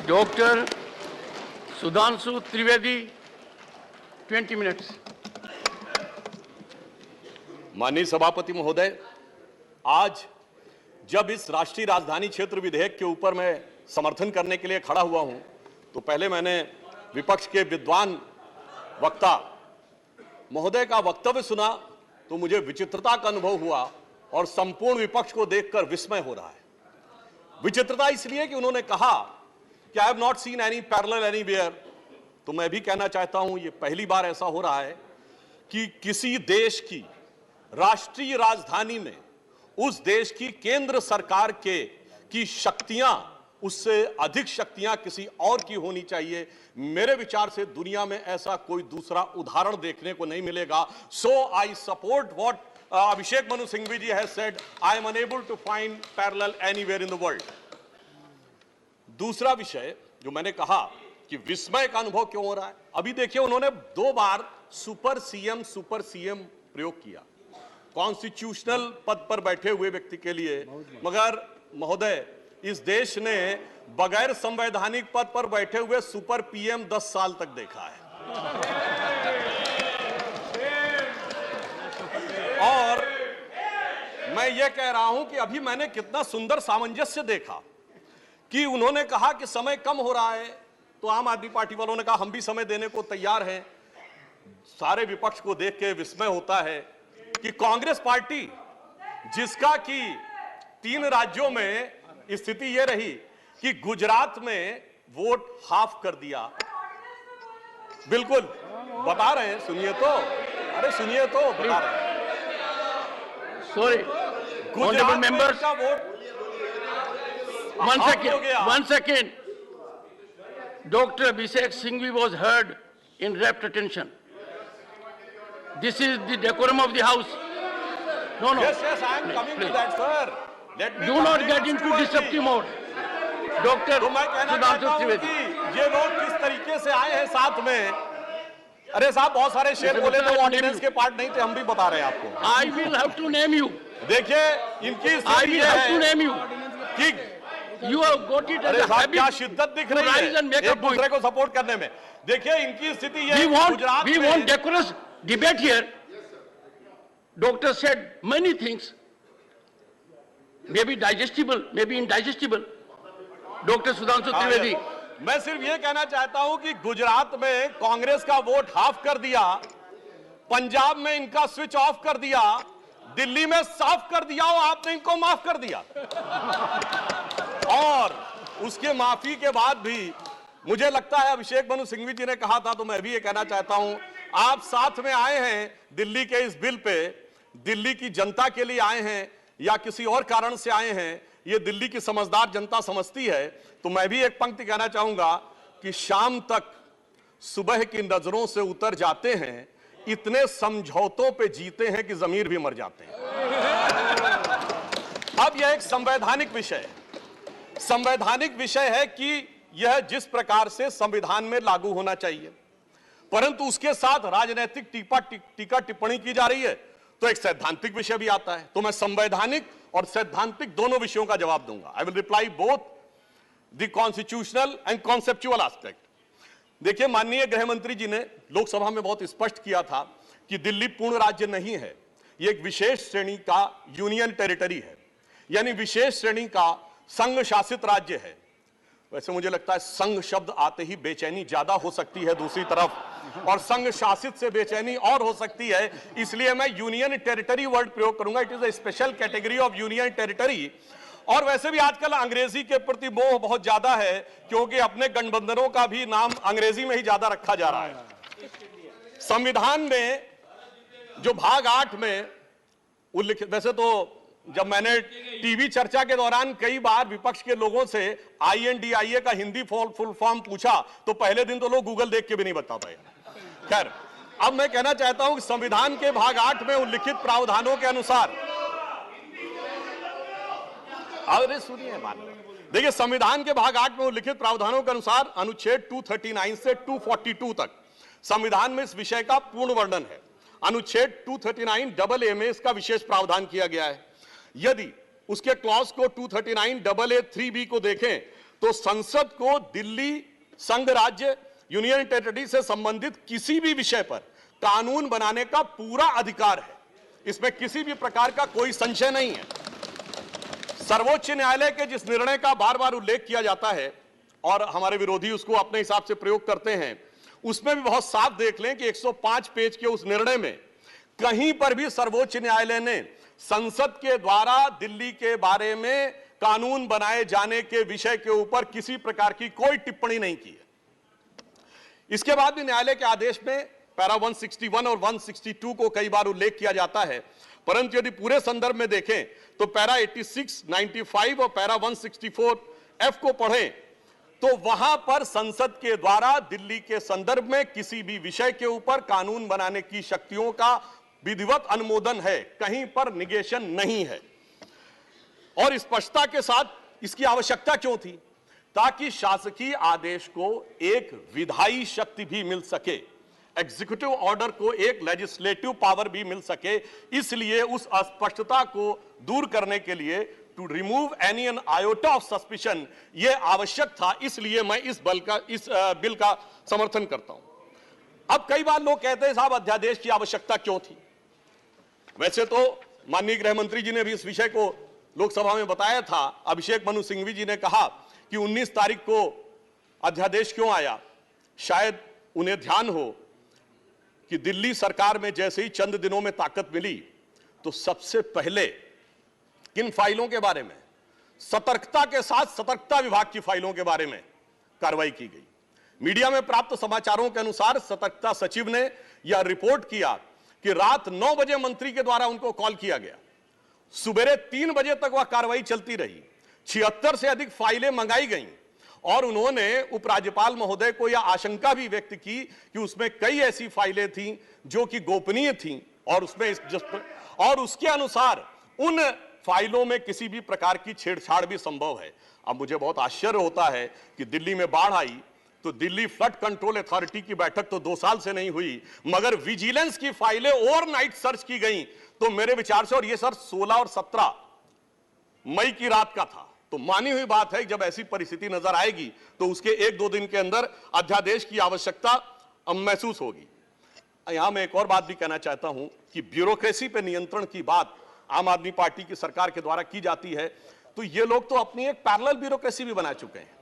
Doctor Sudhanshu Trivedi 20 minutes. माननीय सभापति महोदय, आज जब इस राष्ट्रीय राजधानी क्षेत्र विधेयक के ऊपर मैं समर्थन करने के लिए खड़ा हुआ हूं, तो पहले मैंने विपक्ष के विद्वान वक्ता महोदय का वक्तव्य सुना तो मुझे विचित्रता का अनुभव हुआ और संपूर्ण विपक्ष को देखकर विस्मय हो रहा है। विचित्रता इसलिए कि उन्होंने कहा कि I have not seen any parallel anywhere. तो मैं भी कहना चाहता हूं, ये पहली बार ऐसा हो रहा है कि किसी देश की राष्ट्रीय राजधानी में उस देश की केंद्र सरकार की शक्तियां, उससे अधिक शक्तियां किसी और की होनी चाहिए। मेरे विचार से दुनिया में ऐसा कोई दूसरा उदाहरण देखने को नहीं मिलेगा। So I support what Abhishek Manu Singhvi ji has said, I am unable to find parallel anywhere in the world. दूसरा विषय जो मैंने कहा कि विस्मय का अनुभव क्यों हो रहा है, अभी देखिए उन्होंने 2 बार सुपर सीएम प्रयोग किया कॉन्स्टिट्यूशनल पद पर बैठे हुए व्यक्ति के लिए। मगर महोदय, इस देश ने बगैर संवैधानिक पद पर बैठे हुए सुपर पीएम 10 साल तक देखा है। और मैं ये कह रहा हूं कि अभी मैंने कितना सुंदर सामंजस्य देखा कि उन्होंने कहा कि समय कम हो रहा है, तो आम आदमी पार्टी वालों ने कहा हम भी समय देने को तैयार हैं। सारे विपक्ष को देख के विस्मय होता है कि कांग्रेस पार्टी, जिसका कि 3 राज्यों में स्थिति यह रही कि गुजरात में वोट हाफ कर दिया। बिल्कुल बता रहे हैं, सुनिए तो, अरे सुनिए तो, बता रहे हैं। सॉरी, गुजरात मेंबर्स का vote one second. Dr. Abhishek Singhvi was heard in rapt attention. This is the decorum of the house. No. Yes, I am coming to that, sir. Let me do not get into disruptive mode. Dr. तो मैं कहना चाहता हूं कि ये लोग किस तरीके से आए हैं साथ में। अरे साहब, बहुत सारे शेर बोले तो ऑर्डिनेंस के पार्ट नहीं थे, हम भी बता रहे हैं आपको। I will have to name you. देखिए इनकी I will have to name you. कि You have got it as a habit. क्या शिद्दत दिख रही है एक दूसरे को सपोर्ट करने में। देखिए इनकी स्थिति ये we want decorous debate here. Doctor said many things, maybe digestible, maybe indigestible. Dr. Sudhanshu Trivedi. मैं सिर्फ ये कहना चाहता हूं कि गुजरात में कांग्रेस का वोट हाफ कर दिया, पंजाब में इनका स्विच ऑफ कर दिया, दिल्ली में साफ कर दिया और आपने इनको माफ कर दिया। और उसके माफी के बाद भी मुझे लगता है, अभिषेक मनु सिंघवी जी ने कहा था तो मैं भी ये कहना चाहता हूं, आप साथ में आए हैं दिल्ली के इस बिल पे, दिल्ली की जनता के लिए आए हैं या किसी और कारण से आए हैं, ये दिल्ली की समझदार जनता समझती है। तो मैं भी एक पंक्ति कहना चाहूंगा कि शाम तक सुबह की नजरों से उतर जाते हैं, इतने समझौतों पे जीते हैं कि जमीर भी मर जाते हैं। अब यह एक संवैधानिक विषय है। संवैधानिक विषय है कि यह जिस प्रकार से संविधान में लागू होना चाहिए, परंतु उसके साथ राजनीतिक टीका टिप्पणी की जा रही है, तो एक सैद्धांतिक विषय भी आता है। तो मैं संवैधानिक और सैद्धांतिक दोनों विषयों का जवाब दूंगा। I will reply both the constitutional and conceptual aspect. देखिए, माननीय गृह मंत्री जी ने लोकसभा में बहुत स्पष्ट किया था कि दिल्ली पूर्ण राज्य नहीं है, यह एक विशेष श्रेणी का यूनियन टेरिटरी है, यानी विशेष श्रेणी का संघ शासित राज्य है। वैसे मुझे लगता है संघ शब्द आते ही बेचैनी ज्यादा हो सकती है दूसरी तरफ, और संघ शासित से बेचैनी और हो सकती है, इसलिए मैं यूनियन टेरिटरी वर्ड प्रयोग करूंगा। It is a special category of union territory. और वैसे भी आजकल अंग्रेजी के प्रति मोह बहुत ज्यादा है, क्योंकि अपने गठबंधनों का भी नाम अंग्रेजी में ही ज्यादा रखा जा रहा है। संविधान में जो भाग 8 में उल्लिखित, वैसे तो जब मैंने टीवी चर्चा के दौरान कई बार विपक्ष के लोगों से INDIA का हिंदी फुल फॉर्म पूछा, तो पहले दिन तो लोग गूगल देख के भी नहीं बता पाए। खैर, अब मैं कहना चाहता हूं कि संविधान के भाग 8 में उल्लिखित प्रावधानों के अनुसार, अरे सुनिए, देखिए संविधान के भाग 8 में उल्लिखित प्रावधानों के अनुसार अनुच्छेद 239 से 242 तक संविधान में इस विषय का पूर्ण वर्णन है। अनुच्छेद 239AA में इसका विशेष प्रावधान किया गया है। यदि उसके क्लॉज को 239AA 3B को देखें तो संसद को दिल्ली संघ राज्य यूनियन टेरिटरी से संबंधित किसी भी विषय पर कानून बनाने का पूरा अधिकार है। इसमें किसी भी प्रकार का कोई संशय नहीं है। सर्वोच्च न्यायालय के जिस निर्णय का बार बार उल्लेख किया जाता है और हमारे विरोधी उसको अपने हिसाब से प्रयोग करते हैं, उसमें भी बहुत साफ देख लें कि 105 पेज के उस निर्णय में कहीं पर भी सर्वोच्च न्यायालय ने संसद के द्वारा दिल्ली के बारे में कानून बनाए जाने के विषय के ऊपर किसी प्रकार की कोई टिप्पणी नहीं की है। इसके बाद भी न्यायालय के आदेश में पैरा 161 और 162 को कई बार उल्लेख किया जाता है, परंतु यदि पूरे संदर्भ में देखें तो पैरा 86, 95 और पैरा 164 एफ को पढ़ें तो वहां पर संसद के द्वारा दिल्ली के संदर्भ में किसी भी विषय के ऊपर कानून बनाने की शक्तियों का विधिवत अनुमोदन है, कहीं पर निगेशन नहीं है। और स्पष्टता के साथ इसकी आवश्यकता क्यों थी? ताकि शासकीय आदेश को एक विधायी शक्ति भी मिल सके, एग्जीक्यूटिव ऑर्डर को एक लेजिस्लेटिव पावर भी मिल सके। इसलिए उस अस्पष्टता को दूर करने के लिए to remove any an iota of suspicion यह आवश्यक था। इसलिए मैं इस बिल का समर्थन करता हूं। अब कई बार लोग कहते हैं साहब अध्यादेश की आवश्यकता क्यों थी? वैसे तो माननीय गृह मंत्री जी ने भी इस विषय को लोकसभा में बताया था। अभिषेक मनु सिंघवी जी ने कहा कि 19 तारीख को अध्यादेश क्यों आया। शायद उन्हें ध्यान हो कि दिल्ली सरकार में जैसे ही चंद दिनों में ताकत मिली तो सबसे पहले किन फाइलों के बारे में, सतर्कता के साथ सतर्कता विभाग की फाइलों के बारे में कार्रवाई की गई। मीडिया में प्राप्त समाचारों के अनुसार सतर्कता सचिव ने यह रिपोर्ट किया कि रात 9 बजे मंत्री के द्वारा उनको कॉल किया गया, सुबह 3 बजे तक वह कार्रवाई चलती रही, 76 से अधिक फाइलें मंगाई गईं और उन्होंने उपराज्यपाल महोदय को यह आशंका भी व्यक्त की कि उसमें कई ऐसी फाइलें थीं जो कि गोपनीय थीं और उसके अनुसार उन फाइलों में किसी भी प्रकार की छेड़छाड़ भी संभव है। अब मुझे बहुत आश्चर्य होता है कि दिल्ली में बाढ़ आई तो दिल्ली फ्लड कंट्रोल अथॉरिटी की बैठक तो 2 साल से नहीं हुई, मगर विजिलेंस की फाइलें ओवरनाइट सर्च की गई तो मेरे विचार से, और ये सर 16 और 17 मई की रात का था, तो मानी हुई बात है जब ऐसी परिस्थिति नजर आएगी तो उसके 1-2 दिन के अंदर अध्यादेश की आवश्यकता महसूस होगी। यहां मैं एक और बात भी कहना चाहता हूं कि ब्यूरोक्रेसी पर नियंत्रण की बात आम आदमी पार्टी की सरकार के द्वारा की जाती है, तो ये लोग तो अपनी एक पैरेलल ब्यूरोक्रेसी भी बना चुके हैं,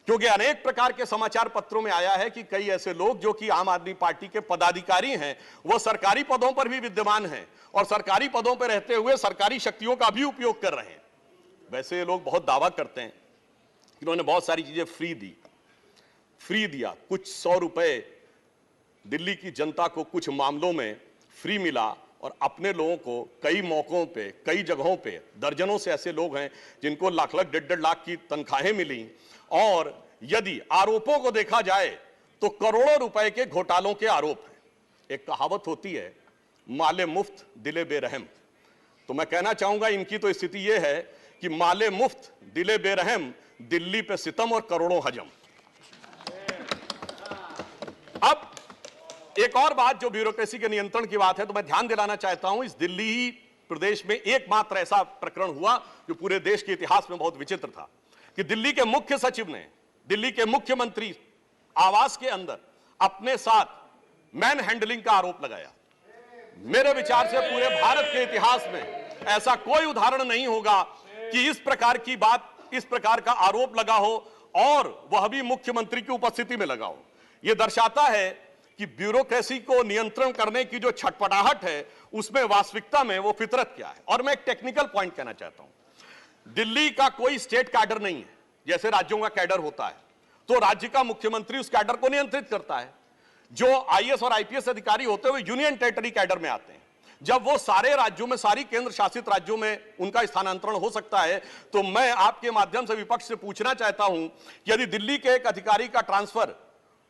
क्योंकि अनेक प्रकार के समाचार पत्रों में आया है कि कई ऐसे लोग जो कि आम आदमी पार्टी के पदाधिकारी हैं वो सरकारी पदों पर भी विद्यमान हैं और सरकारी पदों पर रहते हुए सरकारी शक्तियों का भी उपयोग कर रहे हैं। वैसे ये लोग बहुत दावा करते हैं कि इन्होंने बहुत सारी चीजें फ्री दिया, कुछ 100 रुपए दिल्ली की जनता को कुछ मामलों में फ्री मिला और अपने लोगों को कई मौकों पे, कई जगहों पे, दर्जनों से ऐसे लोग हैं जिनको लाख लाख 1.5 लाख की तनख्वाहें मिली और यदि आरोपों को देखा जाए तो करोड़ों रुपए के घोटालों के आरोप हैं। एक कहावत होती है, माले मुफ्त दिले बेरहम। तो मैं कहना चाहूंगा इनकी तो स्थिति यह है कि माले मुफ्त दिले बेरहम, दिल्ली पे सितम और करोड़ों हजम। अब एक और बात जो ब्यूरोक्रेसी के नियंत्रण की बात है, तो मैं ध्यान दिलाना चाहता हूं, इस दिल्ली प्रदेश में एकमात्र ऐसा प्रकरण हुआ जो पूरे देश के इतिहास में बहुत विचित्र था कि दिल्ली के मुख्य सचिव ने दिल्ली के मुख्यमंत्री आवास के अंदर अपने साथ मैन हैंडलिंग का आरोप लगाया। मेरे विचार से पूरे भारत के इतिहास में ऐसा कोई उदाहरण नहीं होगा कि इस प्रकार की बात, इस प्रकार का आरोप लगा हो और वह भी मुख्यमंत्री की उपस्थिति में लगा हो। यह दर्शाता है कि ब्यूरोक्रेसी को नियंत्रण करने की जो छटपटाहट है उसमें वास्तविकता में वो फितरत क्या है। और मैं एक टेक्निकल पॉइंट कहना चाहता हूं, दिल्ली का कोई स्टेट कैडर नहीं है, जैसे राज्यों का कैडर होता है तो राज्य का मुख्यमंत्री उस कैडर को नियंत्रित करता है। जो आईएएस और आईपीएस अधिकारी होते हुए यूनियन टेरिटरी कैडर में आते हैं, जब वो सारे राज्यों में, सारी केंद्र शासित राज्यों में उनका स्थानांतरण हो सकता है, तो मैं आपके माध्यम से विपक्ष से पूछना चाहता हूं कि यदि दिल्ली के एक अधिकारी का ट्रांसफर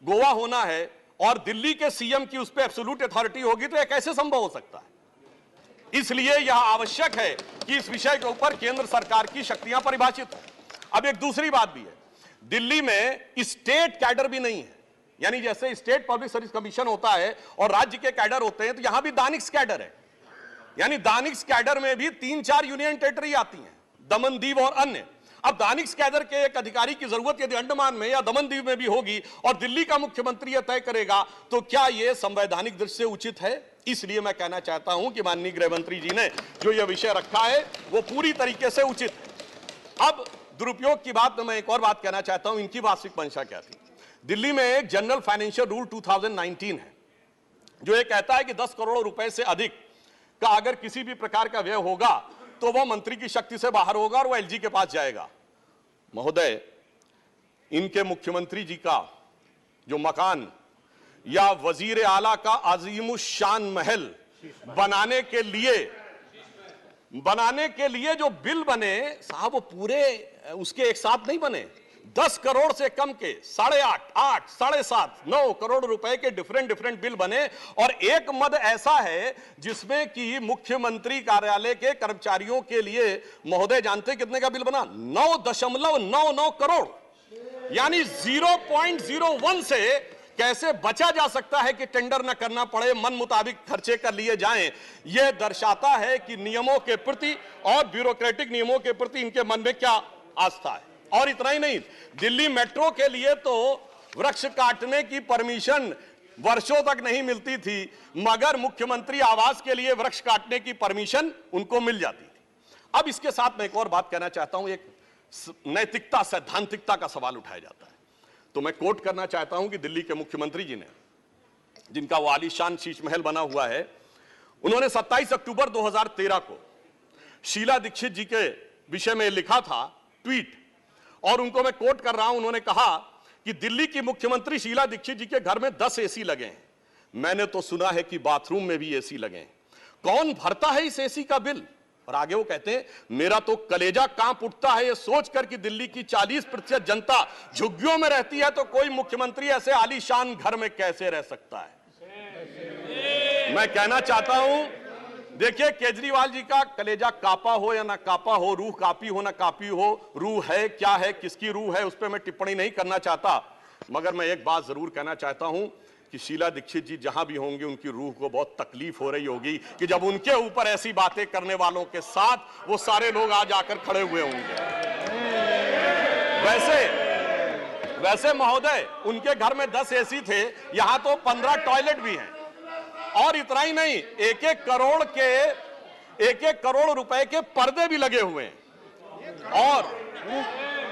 गोवा होना है और दिल्ली के सीएम की उस पर एब्सोल्यूट अथॉरिटी होगी तो यह कैसे संभव हो सकता है? इसलिए यह आवश्यक है कि इस विषय के ऊपर केंद्र सरकार की शक्तियां परिभाषित हो। अब एक दूसरी बात भी है, दिल्ली में स्टेट कैडर भी नहीं है, यानी जैसे स्टेट पब्लिक सर्विस कमीशन होता है और राज्य के कैडर होते हैं, तो यहां भी दानिक्स कैडर है। यानी दानिक्स कैडर में भी 3-4 यूनियन टेरिटरी आती हैं, दमन, दीव और अन्य। अब दानिश कैडर के एक अधिकारी की जरूरत यदि अंडमान में या दमनदीव में भी होगी और दिल्ली का मुख्यमंत्री यह तय करेगा, तो क्या यह संवैधानिक दृष्टि से उचित है? इसलिए मैं कहना चाहता हूं कि माननीय गृह मंत्री जी ने जो यह विषय रखा है वो पूरी तरीके से उचित है। अब दुरुपयोग की बात में मैं एक और बात कहना चाहता हूं, इनकी वास्तविक मंशा क्या थी। दिल्ली में एक जनरल फाइनेंशियल रूल 2019 है जो ये कहता है कि 10 करोड़ रुपए से अधिक का अगर किसी भी प्रकार का व्यय होगा तो वह मंत्री की शक्ति से बाहर होगा और वह एलजी के पास जाएगा। महोदय, इनके मुख्यमंत्री जी का जो मकान या वजीर आला का अजीमुशान महल बनाने के लिए जो बिल बने साहब, वो पूरे उसके एक साथ नहीं बने। 10 करोड़ से कम के 8.5, 8, 7.5, 9 करोड़ रुपए के डिफरेंट बिल बने और एक मद ऐसा है जिसमें कि मुख्यमंत्री कार्यालय के कर्मचारियों के लिए, महोदय जानते कितने का बिल बना? 9.99 करोड़, यानी 0.01 से कैसे बचा जा सकता है कि टेंडर न करना पड़े, मन मुताबिक खर्चे कर लिए जाएं। यह दर्शाता है कि नियमों के प्रति और ब्यूरोक्रेटिक नियमों के प्रति इनके मन में क्या आस्था है। और इतना ही नहीं, दिल्ली मेट्रो के लिए तो वृक्ष काटने की परमिशन वर्षों तक नहीं मिलती थी, मगर मुख्यमंत्री आवास के लिए वृक्ष काटने की परमिशन उनको मिल जाती थी। अब इसके साथ मैं एक और बात कहना चाहता हूं, एक नैतिकता, सैद्धांतिकता का सवाल उठाया जाता है। तो मैं कोट करना चाहता हूं कि दिल्ली के मुख्यमंत्री जी ने, जिनका वो आलीशान शीश महल बना हुआ है, उन्होंने 27 अक्टूबर 2013 को शीला दीक्षित जी के विषय में लिखा था ट्वीट, और उनको मैं कोट कर रहा हूं। उन्होंने कहा कि दिल्ली की मुख्यमंत्री शीला दीक्षित जी के घर में 10 एसी लगे हैं, मैंने तो सुना है कि बाथरूम में भी एसी लगे हैं, कौन भरता है इस एसी का बिल? और आगे वो कहते हैं, मेरा तो कलेजा कांप उठता है ये सोचकर कि दिल्ली की 40% जनता झुग्गियों में रहती है, तो कोई मुख्यमंत्री ऐसे आलीशान घर में कैसे रह सकता है। मैं कहना चाहता हूं, देखिए, केजरीवाल जी का कलेजा कापा हो या ना कापा हो, रूह कापी हो ना कापी हो, रूह है क्या है, किसकी रूह है, उस पर मैं टिप्पणी नहीं करना चाहता, मगर मैं एक बात जरूर कहना चाहता हूं कि शीला दीक्षित जी जहां भी होंगे उनकी रूह को बहुत तकलीफ हो रही होगी कि जब उनके ऊपर ऐसी बातें करने वालों के साथ वो सारे लोग आज आकर खड़े हुए होंगे। वैसे महोदय, उनके घर में 10 एसी थे, यहां तो 15 टॉयलेट भी हैं। और इतना ही नहीं, एक एक करोड़ रुपए के पर्दे भी लगे हुए हैं, और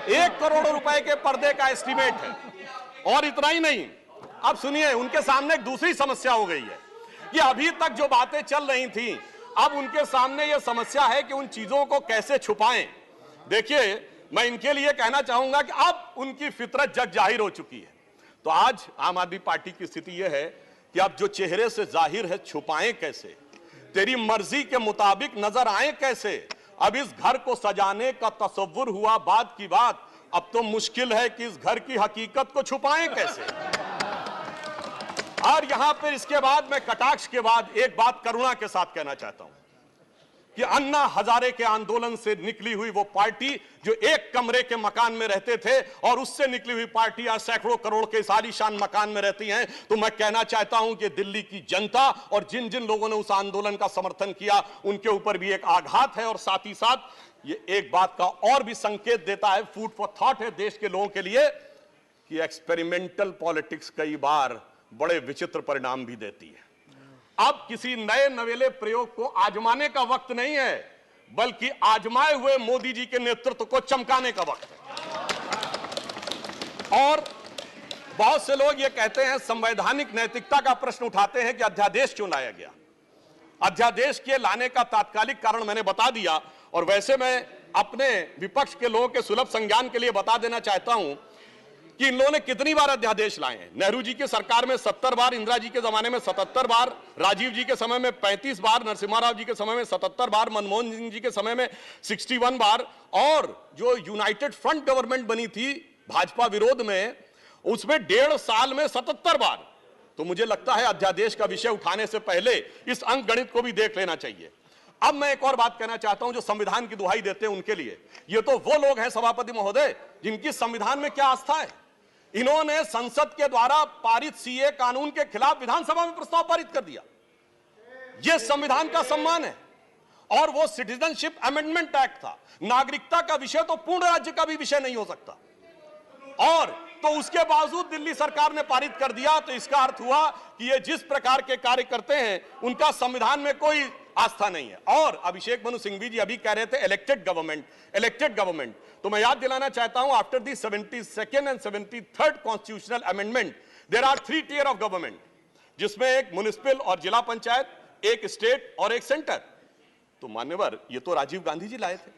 1 करोड़ रुपए के पर्दे का एस्टीमेट है। और इतना ही नहीं, अब सुनिए, उनके सामने एक दूसरी समस्या हो गई है कि अभी तक जो बातें चल रही थी, अब उनके सामने यह समस्या है कि उन चीजों को कैसे छुपाएं। देखिए, मैं इनके लिए कहना चाहूंगा कि अब उनकी फितरत जग जाहिर हो चुकी है। तो आज आम आदमी पार्टी की स्थिति यह है कि अब जो चेहरे से जाहिर है छुपाएं कैसे, तेरी मर्जी के मुताबिक नजर आए कैसे। अब इस घर को सजाने का तसव्वुर हुआ बात की बात, अब तो मुश्किल है कि इस घर की हकीकत को छुपाएं कैसे। और यहां पर इसके बाद मैं कटाक्ष के बाद एक बात करुणा के साथ कहना चाहता हूं कि अन्ना हजारे के आंदोलन से निकली हुई वो पार्टी जो एक कमरे के मकान में रहते थे, और उससे निकली हुई पार्टी आज सैकड़ों करोड़ के आलीशान मकान में रहती हैं। तो मैं कहना चाहता हूं कि दिल्ली की जनता और जिन जिन लोगों ने उस आंदोलन का समर्थन किया, उनके ऊपर भी एक आघात है। और साथ ही साथ ये एक बात का और भी संकेत देता है, फूड फॉर थॉट है देश के लोगों के लिए, कि एक्सपेरिमेंटल पॉलिटिक्स कई बार बड़े विचित्र परिणाम भी देती है। अब किसी नए नवेले प्रयोग को आजमाने का वक्त नहीं है, बल्कि आजमाए हुए मोदी जी के नेतृत्व को चमकाने का वक्त है। और बहुत से लोग ये कहते हैं, संवैधानिक नैतिकता का प्रश्न उठाते हैं कि अध्यादेश क्यों लाया गया। अध्यादेश के लाने का तात्कालिक कारण मैंने बता दिया, और वैसे मैं अपने विपक्ष के लोगों के सुलभ संज्ञान के लिए बता देना चाहता हूं कि इन लोगों ने कितनी बार अध्यादेश लाए हैं। नेहरू जी की सरकार में 70 बार, इंदिरा जी के जमाने में 77 बार, राजीव जी के समय में 35 बार, नरसिम्हा राव जी के समय में 77 बार, मनमोहन सिंह जी के समय में 61 बार, और जो यूनाइटेड फ्रंट गवर्नमेंट बनी थी भाजपा विरोध में, उसमें 1.5 साल में 77 बार। तो मुझे लगता है अध्यादेश का विषय उठाने से पहले इस अंक गणित को भी देख लेना चाहिए। अब मैं एक और बात कहना चाहता हूं, जो संविधान की दुहाई देते हैं उनके लिए, ये तो वो लोग हैं सभापति महोदय जिनकी संविधान में क्या आस्था है। इन्होंने संसद के द्वारा पारित सीए कानून के खिलाफ विधानसभा में प्रस्ताव पारित कर दिया। यह संविधान का सम्मान है। और वो सिटीजनशिप अमेंडमेंट एक्ट था। नागरिकता का विषय तो पूर्ण राज्य का भी विषय नहीं हो सकता, और तो उसके बावजूद दिल्ली सरकार ने पारित कर दिया। तो इसका अर्थ हुआ कि ये जिस प्रकार के कार्य करते हैं उनका संविधान में कोई आस्था नहीं है। और अभिषेक मनु सिंघवी जी अभी कह रहे थे इलेक्टेड गवर्नमेंट, तो मैं याद दिलाना चाहता हूं, after the 72nd and 73rd constitutional amendment there are 3 tier of government, जिसमें एक म्युनिसिपल और जिला पंचायत, एक स्टेट और एक सेंटर। तो मान्यवर, ये तो राजीव गांधी जी लाए थे।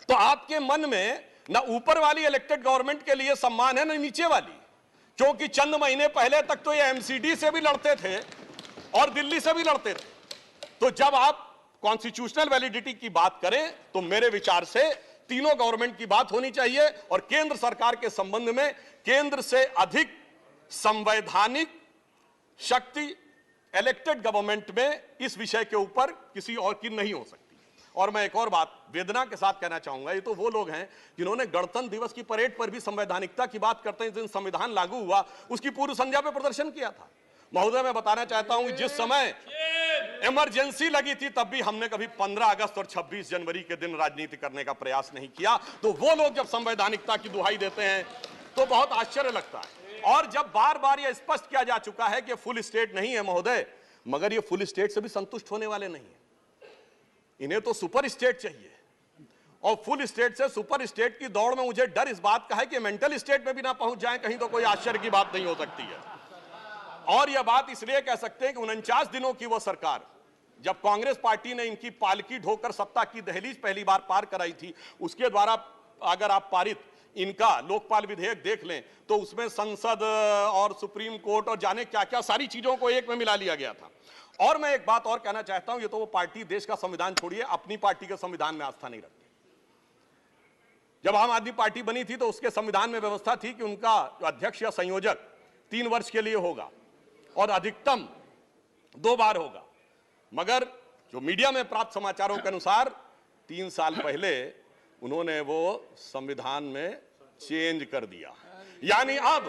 तो आपके मन में ना ऊपर वाली इलेक्टेड गवर्नमेंट के लिए सम्मान है, ना नीचे वाली, क्योंकि चंद महीने पहले तक तो ये एमसीडी से भी लड़ते थे और दिल्ली से भी लड़ते थे। तो जब आप कॉन्स्टिट्यूशनल वैलिडिटी की बात करें तो मेरे विचार से तीनों गवर्नमेंट की बात होनी चाहिए, और केंद्र सरकार के संबंध में केंद्र से अधिक संवैधानिक शक्ति इलेक्टेड गवर्नमेंट में इस विषय के ऊपर किसी और की नहीं हो सकती। और मैं एक और बात वेदना के साथ कहना चाहूंगा, ये तो वो लोग हैं जिन्होंने गणतंत्र दिवस की परेड पर भी संवैधानिकता की बात करते हैं, जिस दिन संविधान लागू हुआ उसकी पूर्व संध्या पे प्रदर्शन किया था। महोदय, मैं बताना चाहता हूं कि जिस समय इमरजेंसी लगी थी तब भी हमने कभी 15 अगस्त और 26 जनवरी के दिन राजनीति करने का प्रयास नहीं किया। तो वो लोग जब संवैधानिकता की दुहाई देते हैं तो बहुत आश्चर्य लगता है। और जब बार बार यह स्पष्ट किया जा चुका है कि फुल स्टेट नहीं है महोदय, मगर ये फुल स्टेट से भी संतुष्ट होने वाले नहीं है, इन्हें तो सुपर स्टेट चाहिए। और फुल स्टेट से सुपर स्टेट की दौड़ में मुझे डर इस बात का है कि मेंटल स्टेट में भी ना पहुंच जाएं कहीं, तो कोई आश्चर्य की बात नहीं हो सकती है। और यह बात इसलिए कह सकते हैं कि 49 दिनों की वह सरकार, जब कांग्रेस पार्टी ने इनकी पालकी ढोकर सत्ता की दहलीज पहली बार पार कराई थी, उसके द्वारा अगर आप पारित इनका लोकपाल विधेयक देख लें तो उसमें संसद और सुप्रीम कोर्ट और जाने क्या क्या सारी चीजों को एक में मिला लिया गया था। और मैं एक बात और कहना चाहता हूं, ये तो वो पार्टी देश का संविधान छोड़िए, अपनी पार्टी के संविधान में आस्था नहीं रखती। जब आम आदमी पार्टी बनी थी तो उसके संविधान में व्यवस्था थी कि उनका अध्यक्ष या संयोजक 3 वर्ष के लिए होगा और अधिकतम 2 बार होगा। मगर जो मीडिया में प्राप्त समाचारों के अनुसार 3 साल पहले उन्होंने वो संविधान में चेंज कर दिया, यानी अब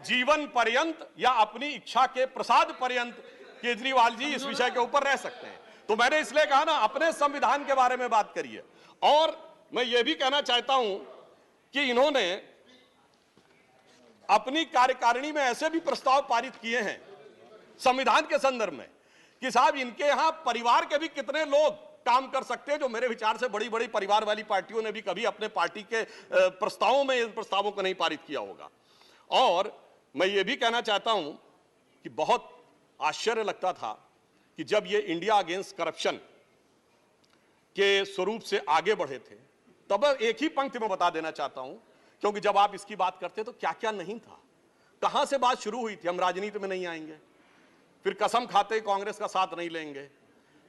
जीवन पर्यंत या अपनी इच्छा के प्रसाद पर्यंत केजरीवाल जी इस विषय के ऊपर रह सकते हैं। तो मैंने इसलिए कहा ना, अपने संविधान के बारे में बात करिए। और मैं ये भी कहना चाहता हूं कि इन्होंने अपनी कार्यकारिणी में ऐसे भी प्रस्ताव पारित किए हैं संविधान के संदर्भ में कि साहब इनके यहां परिवार के भी कितने लोग काम कर सकते हैं, जो मेरे विचार से बड़ी बड़ी परिवार वाली पार्टियों ने भी कभी अपने पार्टी के प्रस्तावों में इन प्रस्तावों को नहीं पारित किया होगा। और मैं ये भी कहना चाहता हूं कि बहुत आश्चर्य लगता था कि जब ये इंडिया अगेंस्ट करप्शन के स्वरूप से आगे बढ़े थे, तब एक ही पंक्ति में बता देना चाहता हूं, क्योंकि जब आप इसकी बात करते तो क्या क्या नहीं था, कहां से बात शुरू हुई थी, हम राजनीति में नहीं आएंगे, फिर कसम खाते कांग्रेस का साथ नहीं लेंगे,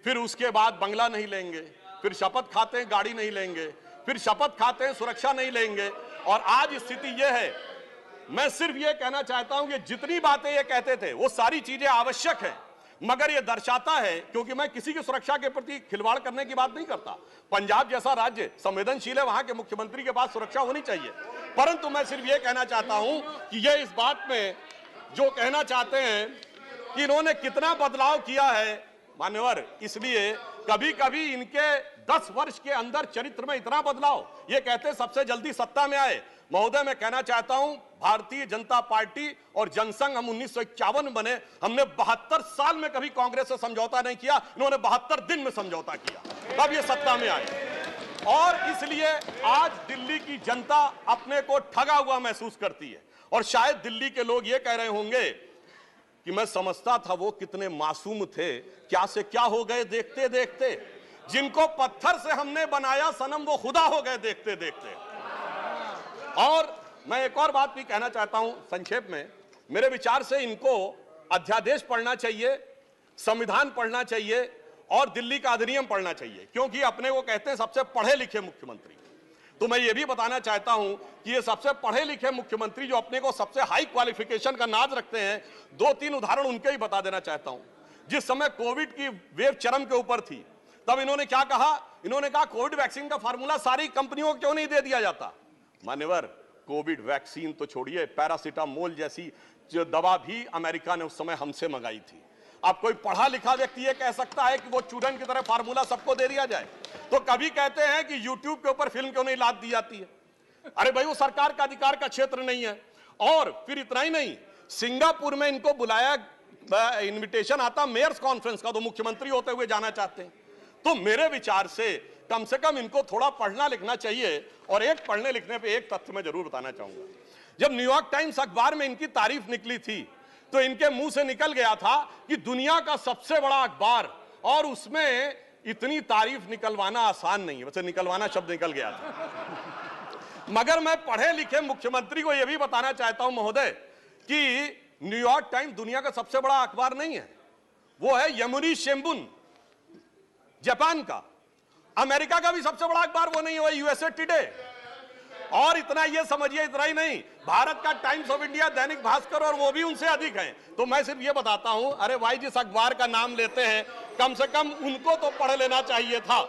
फिर उसके बाद बंगला नहीं लेंगे, फिर शपथ खाते हैं गाड़ी नहीं लेंगे, फिर शपथ खाते हैं सुरक्षा नहीं लेंगे, और आज स्थिति यह है। मैं सिर्फ यह कहना चाहता हूं कि जितनी बातें ये कहते थे वो सारी चीजें आवश्यक है, मगर यह दर्शाता है, क्योंकि मैं किसी की सुरक्षा के प्रति खिलवाड़ करने की बात नहीं करता, पंजाब जैसा राज्य संवेदनशील है, वहां के मुख्यमंत्री के पास सुरक्षा होनी चाहिए, परंतु मैं सिर्फ यह कहना चाहता हूं कि यह इस बात में जो कहना चाहते हैं कि इन्होंने कितना बदलाव किया है मान्यवर, इसलिए कभी कभी इनके 10 वर्ष के अंदर चरित्र में इतना बदलाव, ये कहते हैं सबसे जल्दी सत्ता में आए। महोदय, मैं कहना चाहता हूं भारतीय जनता पार्टी और जनसंघ, हम 1951 बने, हमने 72 साल में कभी कांग्रेस से समझौता नहीं किया, इन्होंने 72 दिन में समझौता किया, तब ये सत्ता में आए। और इसलिए आज दिल्ली की जनता अपने को ठगा हुआ महसूस करती है, और शायद दिल्ली के लोग ये कह रहे होंगे कि मैं समझता था वो कितने मासूम थे, क्या से क्या हो गए देखते देखते, जिनको पत्थर से हमने बनाया सनम वो खुदा हो गए देखते देखते। और मैं एक और बात भी कहना चाहता हूं संक्षेप में, मेरे विचार से इनको अध्यादेश पढ़ना चाहिए, संविधान पढ़ना चाहिए और दिल्ली का अधिनियम पढ़ना चाहिए, क्योंकि अपने को कहते हैं सबसे पढ़े लिखे मुख्यमंत्री। तो मैं ये भी बताना चाहता हूं कि ये सबसे पढ़े लिखे मुख्यमंत्री जो अपने को सबसे हाई क्वालिफिकेशन का नाज रखते हैं, 2-3 उदाहरण उनके ही बता देना चाहता हूं। जिस समय कोविड की वेव चरम के ऊपर थी, तब इन्होंने क्या कहा, इन्होंने कहा कोविड वैक्सीन का फार्मूला सारी कंपनियों को क्यों नहीं दे दिया जाता। मान्यवर, कोविड वैक्सीन तो छोड़िए, पैरासिटामोल जैसी जो दवा भी अमेरिका ने उस समय हमसे मंगाई थी। अब कोई पढ़ा लिखा व्यक्ति ये कह सकता है कि वो चूरन की तरह फार्मूला सबको दे दिया जाए? तो कभी कहते हैं कि यूट्यूब के ऊपर फिल्म क्यों नहीं लाद दी जाती है? अरे भाई, वो सरकार का अधिकार का क्षेत्र नहीं है। और फिर इतना ही नहीं, सिंगापुर में इनको बुलाया, इनविटेशन आता मेयर्स कॉन्फ्रेंस का, तो मुख्यमंत्री होते हुए जाना चाहते हैं। तो मेरे विचार से कम इनको थोड़ा पढ़ना लिखना चाहिए। और एक पढ़ने लिखने पे एक तथ्य मैं जरूर बताना चाहूंगा। जब न्यूयॉर्क टाइम्स अखबार में इनकी तारीफ निकली थी तो इनके मुंह से निकल गया था कि दुनिया का सबसे बड़ा अखबार, और उसमें इतनी तारीफ निकलवाना आसान नहीं है। वैसे निकलवाना शब्द निकल गया था, मगर मैं पढ़े लिखे मुख्यमंत्री को यह भी बताना चाहता हूं महोदय कि न्यूयॉर्क टाइम्स दुनिया का सबसे बड़ा अखबार नहीं है। वो है यमुनी शिंबुन, जापान का। अमेरिका का भी सबसे बड़ा अखबार वो नहीं है, वो यूएसए टुडे। और इतना ये समझिए, इतना ही नहीं, भारत का times of India, Dainik Bhaskar, और वो भी उनसे अधिक है। तो मैं सिर्फ ये बताता हूं, अरे भाई, जिस अखबार का नाम लेते हैं कम से कम उनको तो पढ़ लेना चाहिए था।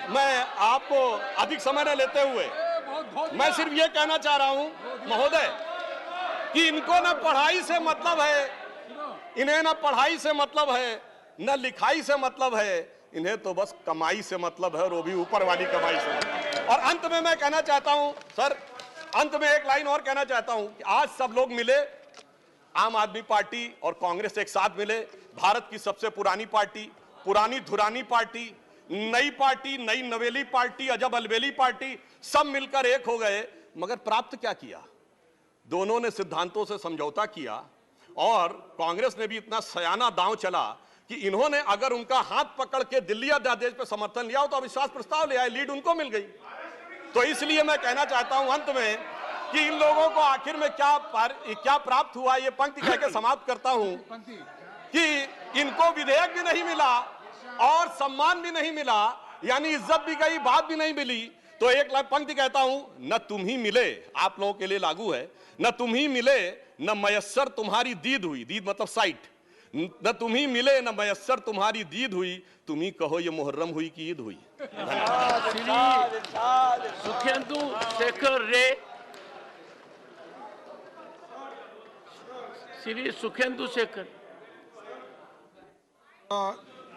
मैं आपको अधिक समय न लेते हुए मैं सिर्फ ये कहना चाह रहा हूं महोदय कि इनको न पढ़ाई से मतलब है, इन्हें न पढ़ाई से मतलब है, न लिखाई से मतलब है, इन्हें तो बस कमाई से मतलब है, और वो भी ऊपर वाली कमाई से। और अंत में मैं कहना चाहता हूं सर, अंत में एक लाइन और कहना चाहता हूं कि आज सब लोग मिले, आम आदमी पार्टी और कांग्रेस एक साथ मिले, भारत की सबसे पुरानी पार्टी, पुरानी धुरानी पार्टी, नई पार्टी, नई नवेली पार्टी, अजब अलबेली पार्टी, सब मिलकर एक हो गए। मगर प्राप्त क्या किया? दोनों ने सिद्धांतों से समझौता किया, और कांग्रेस ने भी इतना सयाना दांव चला कि इन्होंने अगर उनका हाथ पकड़ के दिल्ली अध्यादेश पर समर्थन लिया हो तो अविश्वास प्रस्ताव ले आए, लीड उनको मिल गई। तो इसलिए मैं कहना चाहता हूं अंत में कि इन लोगों को आखिर में क्या प्राप्त हुआ, ये पंक्ति कह के समाप्त करता हूं कि इनको विधेयक भी नहीं मिला और सम्मान भी नहीं मिला, यानी इज्जत भी गई, बात भी नहीं मिली। तो एक पंक्ति कहता हूं, न तुम ही मिले, आप लोगों के लिए लागू है, न तुम ही मिले, न मयस्सर तुम्हारी दीद हुई, दीद मतलब साइट, न तुम ही मिले, न मयस्सर तुम्हारी दीद हुई, तुम ही कहो ये मुहर्रम हुई कि ईद हुई। सुखेंदु शेखर रे, श्री सुखेंदु शेखर।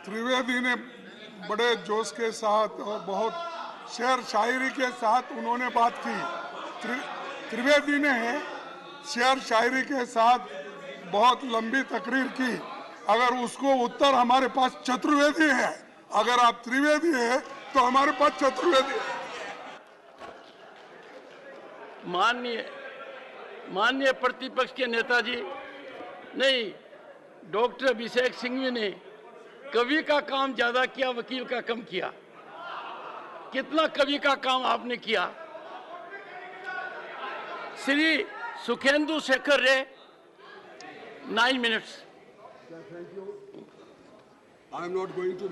त्रिवेदी ने बड़े जोश के साथ और बहुत शेर शायरी के साथ उन्होंने बात की। त्रिवेदी ने शेर शायरी के साथ बहुत लंबी तकरीर की। अगर उसको उत्तर हमारे पास चतुर्वेदी है, अगर आप त्रिवेदी है तो हमारे पास चतुर्वेदी है। माननीय प्रतिपक्ष के नेताजी, नहीं, डॉक्टर अभिषेक सिंघवी ने कवि का काम ज्यादा किया, वकील का कम किया। कितना कवि का काम आपने किया। श्री सुखेंदु शेखर रे, 9 minutes. I am not going to